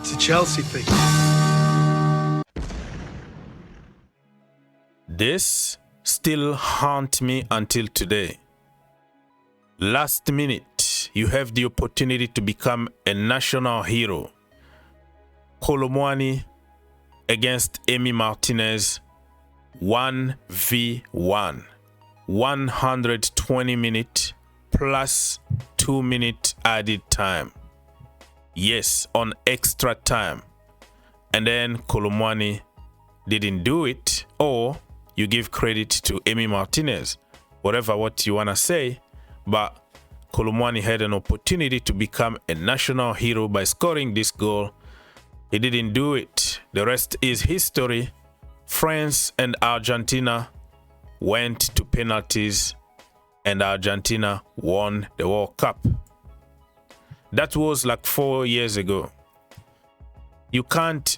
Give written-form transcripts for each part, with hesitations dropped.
It's a Chelsea thing. This still haunts me until today. Last minute, you have the opportunity to become a national hero. Kolo Muani against Emi Martinez, 1v1. 120 minutes plus 2 minutes added time. Yes, on extra time. And then Kolo Muani didn't do it, or you give credit to Emi Martinez, whatever what you want to say, but Kolo Muani had an opportunity to become a national hero by scoring this goal. He didn't do it. The rest is history. France and Argentina went to penalties and Argentina won the World Cup. That was like 4 years ago. You can't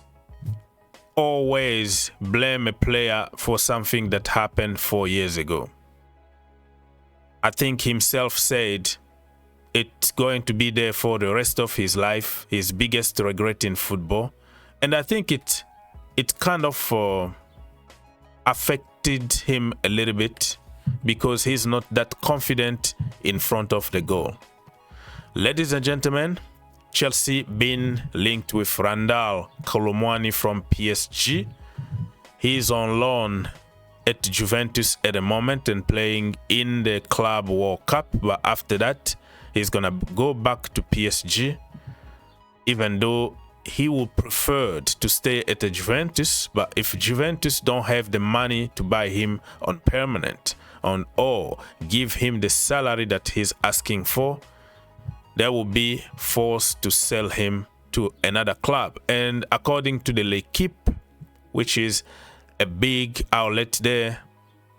always blame a player for something that happened 4 years ago. I think himself said it's going to be there for the rest of his life, his biggest regret in football. And I think it kind of affected him a little bit because he's not that confident in front of the goal. Ladies and gentlemen, Chelsea been linked with Randal Kolo Muani from PSG. He's on loan at Juventus at the moment and playing in the Club World Cup. But after that, he's going to go back to PSG, even though he would prefer to stay at the Juventus. But if Juventus don't have the money to buy him on permanent or give him the salary that he's asking for, they will be forced to sell him to another club. And according to the L'Equipe, which is a big outlet there,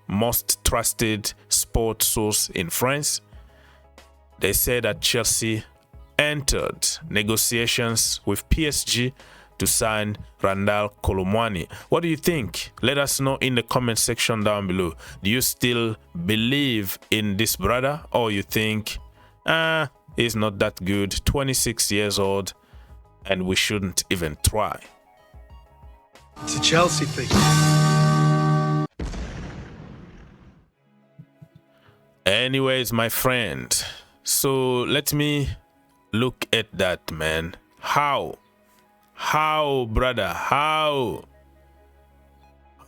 most trusted sports source in France, they say that Chelsea entered negotiations with PSG to sign Randal Kolo Muani. What do you think? Let us know in the comment section down below. Do you still believe in this brother, or you think, he's not that good, 26 years old, and we shouldn't even try? It's a Chelsea thing. Anyways, my friend, so let me look at that, man. How, brother, how?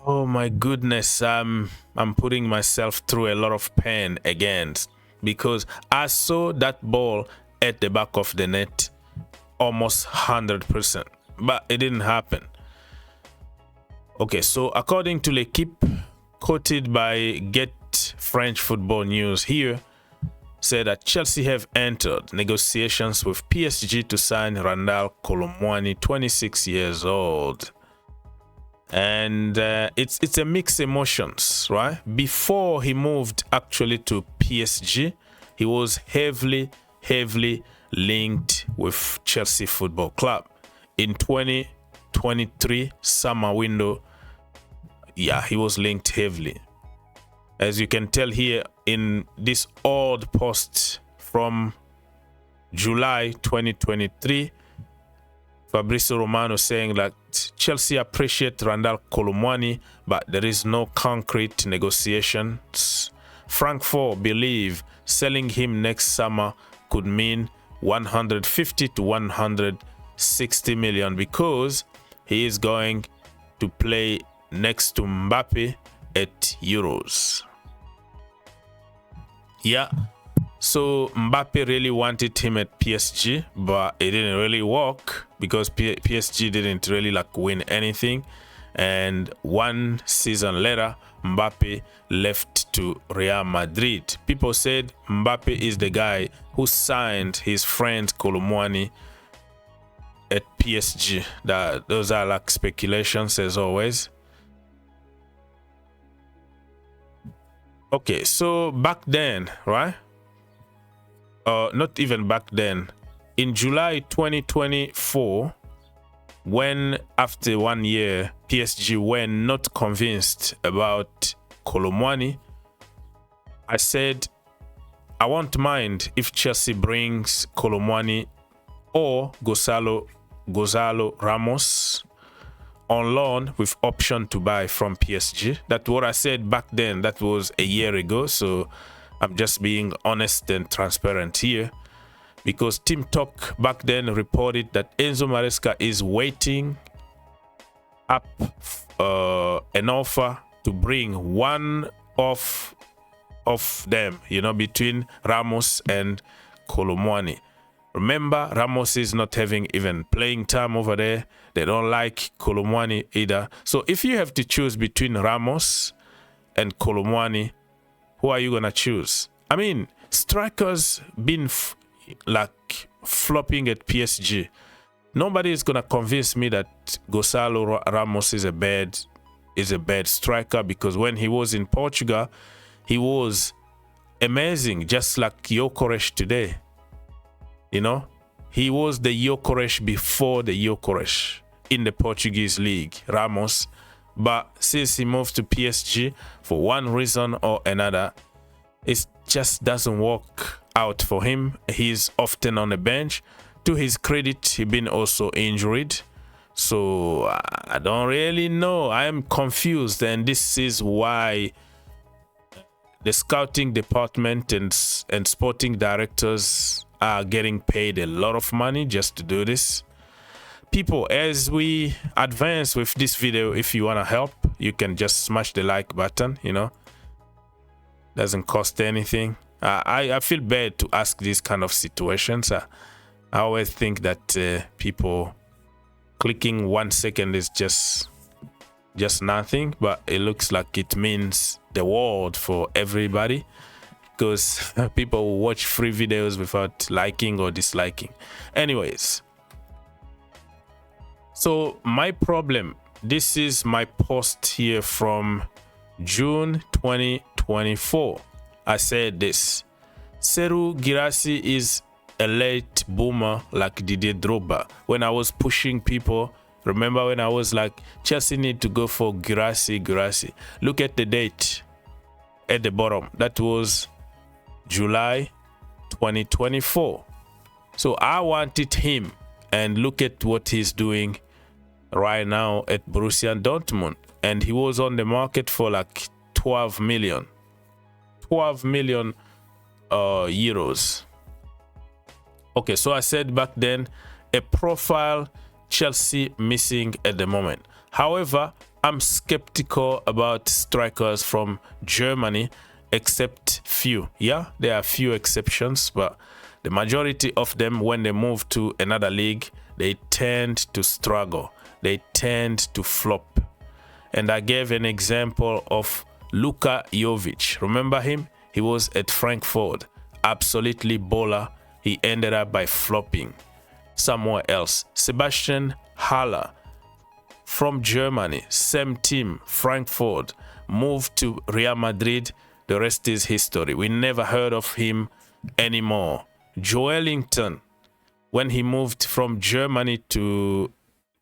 Oh my goodness, I'm putting myself through a lot of pain again, because I saw that ball at the back of the net almost 100%, but it didn't happen. Okay, so according to L'Equipe, quoted by Get French Football News here, said that Chelsea have entered negotiations with PSG to sign Randal Kolo Muani, 26 years old. And it's a mixed emotions, right? Before he moved actually to PSG, he was heavily linked with Chelsea Football Club. In 2023 summer window, yeah, he was linked heavily. As you can tell here in this old post from July 2023, Fabrizio Romano saying that Chelsea appreciate Randal Kolo Muani, but there is no concrete negotiations. Frankfurt believe selling him next summer could mean 150 to 160 million because he is going to play next to Mbappe at Euros. Yeah, so Mbappe really wanted him at PSG, but it didn't really work because PSG didn't really win anything. And 1 season later, Mbappe left to Real Madrid. People said Mbappe is the guy who signed his friend Kolo Muani at PSG. Those are speculations as always. Okay, so back then, right? Not even back then. In July 2024, when after 1 year, PSG were not convinced about Kolo Muani, I said, I won't mind if Chelsea brings Kolo Muani or Gonzalo Gonzalo Ramos on loan with option to buy from PSG. That's what I said back then. That was a year ago. So I'm just being honest and transparent here, because Team Talk back then reported that Enzo Maresca is waiting up an offer to bring one of them, between Ramos and Kolo Muani. Remember, Ramos is not having even playing time over there. They don't like Kolo Muani either. So if you have to choose between Ramos and Kolo Muani, who are you going to choose? I mean, strikers been flopping at PSG. Nobody is going to convince me that Gonzalo Ramos is a bad striker, because when he was in Portugal, he was amazing, just like Gyökeres today. He was the Gyökeres before the Gyökeres in the Portuguese league, Ramos. But since he moved to PSG, for one reason or another, it just doesn't work out for him. He's often on the bench. To his credit, he's been also injured. So I don't really know. I am confused, and this is why the scouting department and sporting directors are getting paid a lot of money just to do this. People, as we advance with this video, if you want to help, you can just smash the like button. Doesn't cost anything. I feel bad to ask these kind of situations. I always think that people clicking 1 second is just nothing, but it looks like it means the world for everybody, because people watch free videos without liking or disliking. Anyways, so my problem, this is my post here from June 2024. I said this: Serhou Guirassy is a late boomer like Didier Drogba. When I was pushing people, remember when I was like, Chelsea need to go for Guirassy. Look at the date at the bottom. That was July 2024. So I wanted him, and look at what he's doing right now at Borussia Dortmund. And he was on the market for like 12 million euros. Okay, so I said back then, a profile Chelsea missing at the moment. However, I'm skeptical about strikers from Germany, except few. Yeah, there are few exceptions, but the majority of them, when they move to another league, they tend to struggle. They tend to flop. And I gave an example of Luka Jovic. Remember him? He was at Frankfurt, absolutely baller. He ended up by flopping somewhere else. Sebastian Haller from Germany, same team, Frankfurt, moved to Real Madrid. The rest is history. We never heard of him anymore. Joelinton, when he moved from Germany to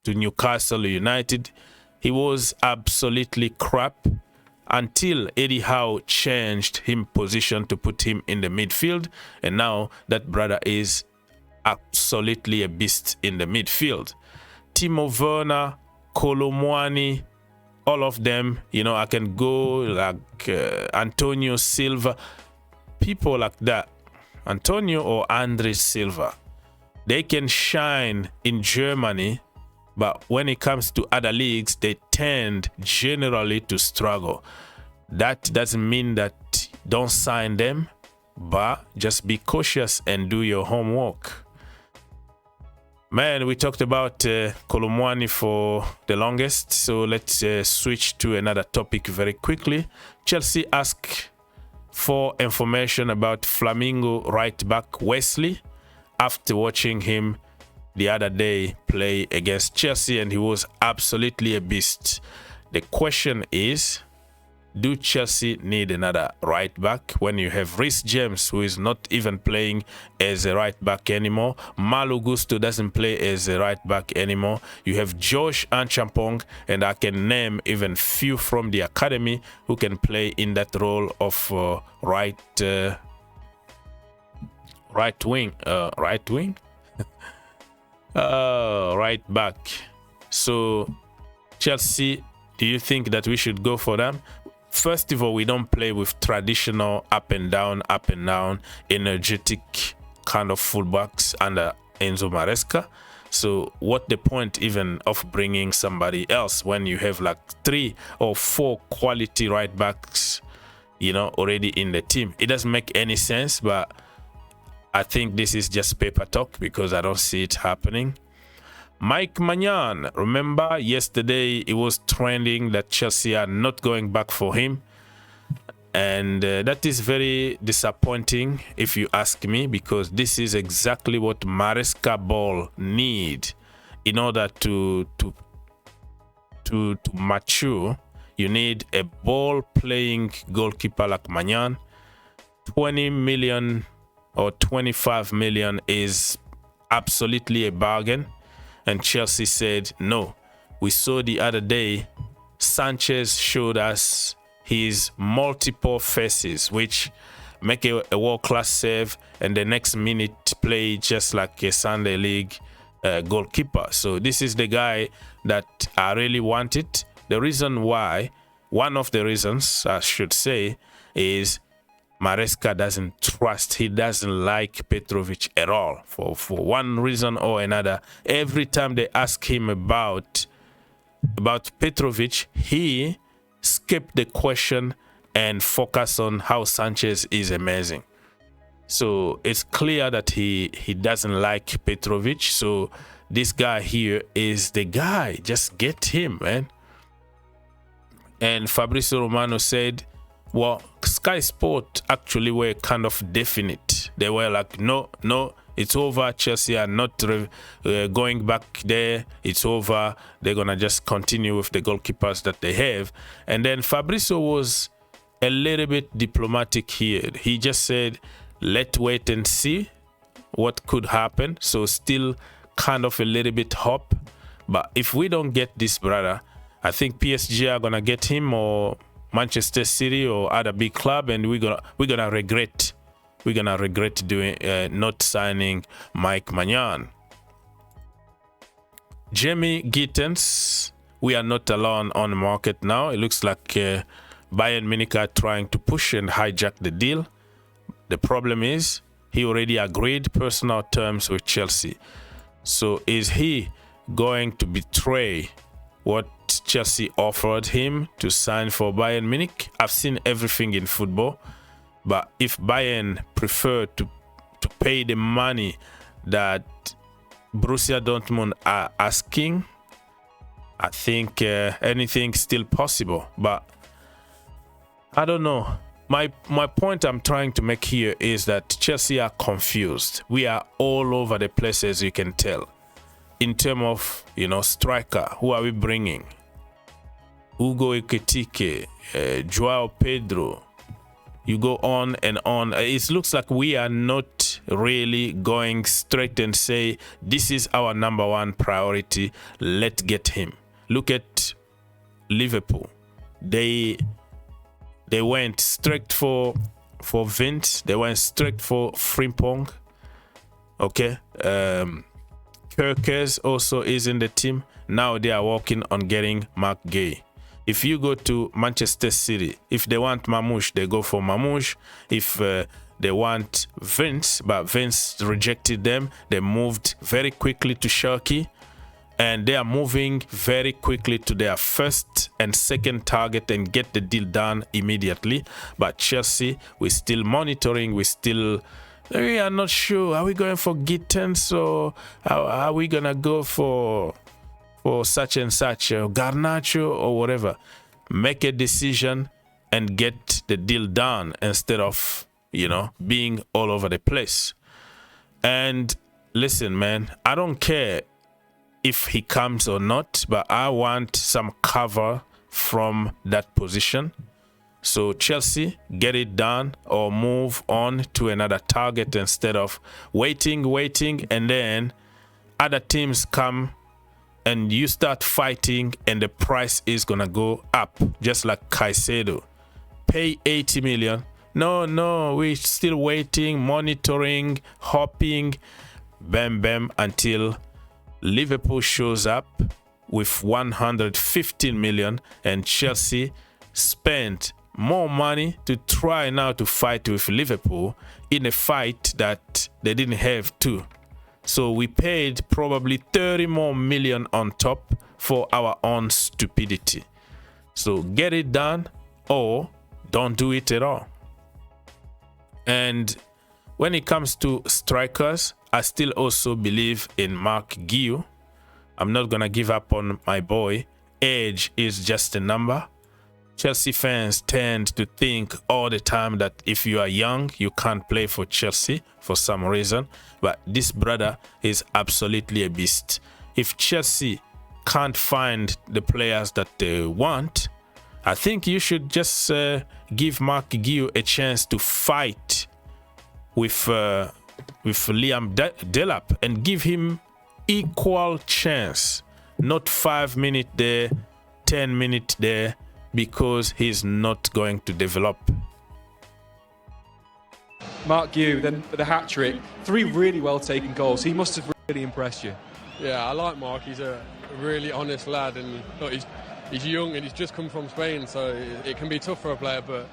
Newcastle United, he was absolutely crap until Eddie Howe changed him position to put him in the midfield, and now that brother is absolutely a beast in the midfield. Timo Werner, Kolo Muani, all of them, I can go like Antonio Silva, people like that, Antonio or Andre Silva. They can shine in Germany, but when it comes to other leagues, they tend generally to struggle. That doesn't mean that don't sign them, but just be cautious and do your homework. Man, we talked about Kolo Muani for the longest, so let's switch to another topic very quickly. Chelsea asked for information about Flamengo right back Wesley after watching him the other day play against Chelsea, and he was absolutely a beast. The question is, do Chelsea need another right back when you have Reece James, who is not even playing as a right back anymore? Malo Gusto doesn't play as a right back anymore. You have Josh Anchampong, and I can name even few from the academy who can play in that role of right wing. Right back. So Chelsea, do you think that we should go for them? First of all, we don't play with traditional up and down, energetic kind of fullbacks under Enzo Maresca. So what the point even of bringing somebody else when you have like 3 or 4 quality right backs, you know, already in the team? It doesn't make any sense, but I think this is just paper talk because I don't see it happening. Maignan, remember yesterday it was trending that Chelsea are not going back for him, and that is very disappointing if you ask me, because this is exactly what Maresca ball need in order to mature. You need a ball playing goalkeeper like Maignan. 20 million or 25 million is absolutely a bargain. And Chelsea said no. We saw the other day, Sanchez showed us his multiple faces, which make a world-class save, and the next minute play just like a Sunday League goalkeeper. So this is the guy that I really wanted. The reason why, one of the reasons I should say, is Maresca doesn't trust, he doesn't like Petrovic at all, for one reason or another. Every time they ask him about Petrovic, he skipped the question and focus on how Sanchez is amazing. So it's clear that he doesn't like Petrovic. So this guy here is the guy. Just get him, man. And Fabrizio Romano said, well, Sky Sport actually were kind of definite. They were like, no, it's over. Chelsea are not going back there. It's over. They're going to just continue with the goalkeepers that they have. And then Fabrizio was a little bit diplomatic here. He just said, let's wait and see what could happen. So still kind of a little bit hope. But if we don't get this brother, I think PSG are going to get him, or Manchester City or other big club, and we're gonna regret doing not signing Maignan. Jamie Gittens, we are not alone on the market now. It looks like Bayern Munich are trying to push and hijack the deal. The problem is he already agreed personal terms with Chelsea. So is he going to betray what Chelsea offered him to sign for Bayern Munich? I've seen everything in football, but if Bayern prefer to pay the money that Borussia Dortmund are asking, I think anything's still possible. But I don't know. My point I'm trying to make here is that Chelsea are confused. We are all over the place, as you can tell. In terms of, you know, striker, who are we bringing? Hugo Ekitike, Joao Pedro. You go on and on. It looks like we are not really going straight and say, this is our number one priority. Let's get him. Look at Liverpool. They went straight for Vint. They went straight for Frimpong. Okay. Kerkers also is in the team. Now they are working on getting Mark Gay. If you go to Manchester City, if they want Mamouche, they go for Mamouche. If they want Vince, but Vince rejected them, they moved very quickly to Schalke, and they are moving very quickly to their first and second target and get the deal done immediately. But Chelsea, we're still monitoring, we are not sure. Are we going for Gittens, or are we gonna go for such and such, Garnacho or whatever? Make a decision and get the deal done instead of, you know, being all over the place. And listen, man, I don't care if he comes or not, but I want some cover from that position. So Chelsea, get it done or move on to another target instead of waiting, and then other teams come and you start fighting and the price is gonna go up, just like Caicedo. Pay 80 million. No, we're still waiting, monitoring, hoping, bam, until Liverpool shows up with 115 million, and Chelsea spent more money to try now to fight with Liverpool in a fight that they didn't have to. So we paid probably 30 more million on top for our own stupidity. So get it done or don't do it at all. And when it comes to strikers, I still also believe in Mark Guiu. I'm not going to give up on my boy. Age is just a number. Chelsea fans tend to think all the time that if you are young, you can't play for Chelsea for some reason. But this brother is absolutely a beast. If Chelsea can't find the players that they want, I think you should just give Mark Guiu a chance to fight with Liam Delap and give him equal chance. Not 5 minutes there, 10 minutes there, because he's not going to develop. Mark Guiu, then for the hat-trick, 3 really well-taken goals. He must have really impressed you. Yeah, I like Mark. He's a really honest lad, and look, he's young and he's just come from Spain, so it can be tough for a player, but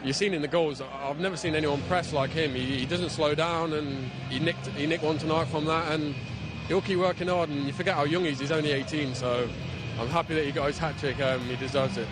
you've seen in the goals, I've never seen anyone press like him. He doesn't slow down, and he nicked one tonight from that, and he'll keep working hard, and you forget how young he is. He's only 18, so I'm happy that he got his hat-trick. He deserves it.